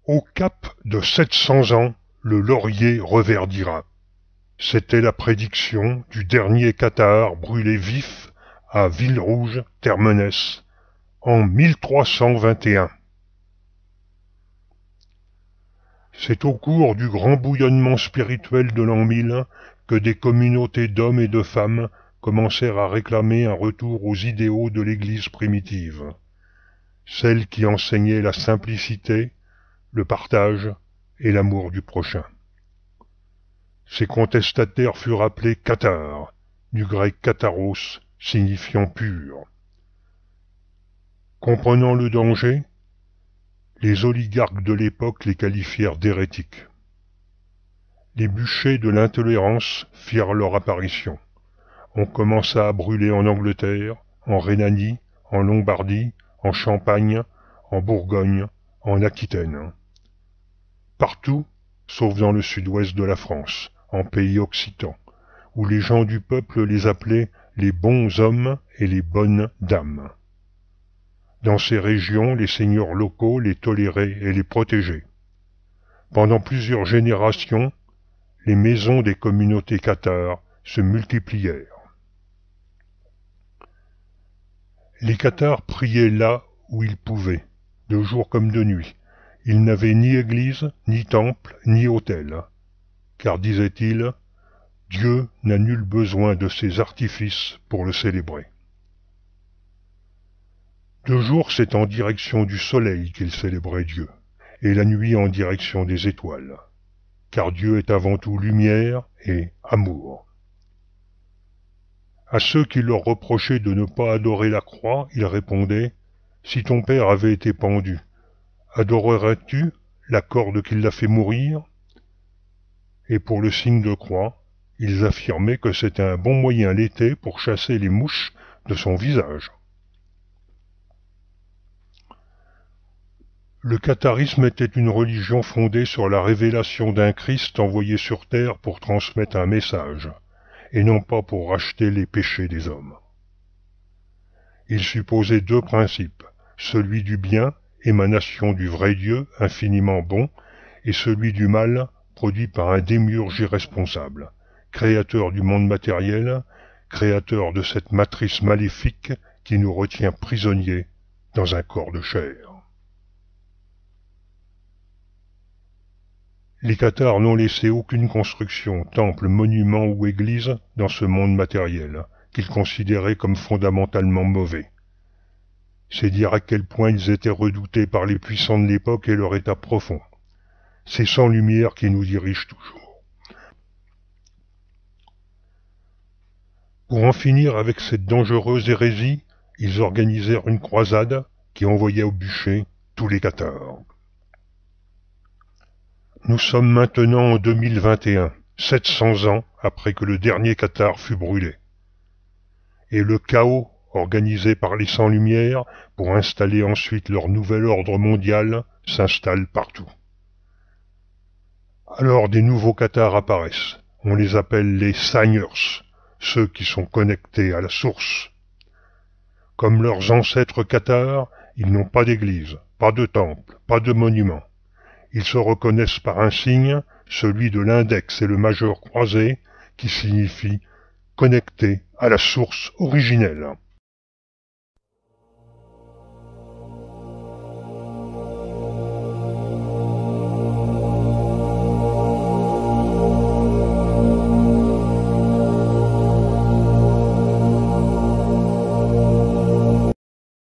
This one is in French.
Au cap de 700 ans, le laurier reverdira. C'était la prédiction du dernier cathare brûlé vif à Villerouge, Termenès, en 1321. C'est au cours du grand bouillonnement spirituel de l'an 1000 que des communautés d'hommes et de femmes commencèrent à réclamer un retour aux idéaux de l'Église primitive, celle qui enseignait la simplicité, le partage et l'amour du prochain. Ces contestataires furent appelés cathares, du grec katharos, signifiant pur. Comprenant le danger, les oligarques de l'époque les qualifièrent d'hérétiques. Les bûchers de l'intolérance firent leur apparition. On commença à brûler en Angleterre, en Rhénanie, en Lombardie, en Champagne, en Bourgogne, en Aquitaine. Partout, sauf dans le sud-ouest de la France, en pays occitan, où les gens du peuple les appelaient les bons hommes et les bonnes dames. Dans ces régions, les seigneurs locaux les toléraient et les protégeaient. Pendant plusieurs générations, les maisons des communautés cathares se multiplièrent. Les cathares priaient là où ils pouvaient, de jour comme de nuit. Ils n'avaient ni église, ni temple, ni autel, car, disaient-ils, Dieu n'a nul besoin de ses artifices pour le célébrer. De jour, c'est en direction du soleil qu'ils célébraient Dieu, et la nuit en direction des étoiles, car Dieu est avant tout lumière et amour. À ceux qui leur reprochaient de ne pas adorer la croix, ils répondaient « Si ton père avait été pendu, adorerais-tu la corde qui l'a fait mourir ?» Et pour le signe de croix, ils affirmaient que c'était un bon moyen l'été pour chasser les mouches de son visage. Le catharisme était une religion fondée sur la révélation d'un Christ envoyé sur terre pour transmettre un message, et non pas pour racheter les péchés des hommes. Il supposait deux principes, celui du bien, émanation du vrai Dieu, infiniment bon, et celui du mal, produit par un démiurge irresponsable, créateur du monde matériel, créateur de cette matrice maléfique qui nous retient prisonniers dans un corps de chair. Les cathares n'ont laissé aucune construction, temple, monument ou église dans ce monde matériel, qu'ils considéraient comme fondamentalement mauvais. C'est dire à quel point ils étaient redoutés par les puissants de l'époque et leur état profond. C'est sans lumière qui nous dirige toujours. Pour en finir avec cette dangereuse hérésie, ils organisèrent une croisade qui envoya au bûcher tous les cathares. Nous sommes maintenant en 2021, 700 ans après que le dernier cathare fut brûlé. Et le chaos, organisé par les Sans-Lumière pour installer ensuite leur nouvel ordre mondial, s'installe partout. Alors des nouveaux cathares apparaissent. On les appelle les Seigneurs, ceux qui sont connectés à la source. Comme leurs ancêtres cathares, ils n'ont pas d'église, pas de temple, pas de monument. Ils se reconnaissent par un signe, celui de l'index et le majeur croisé, qui signifie connecté à la source originelle.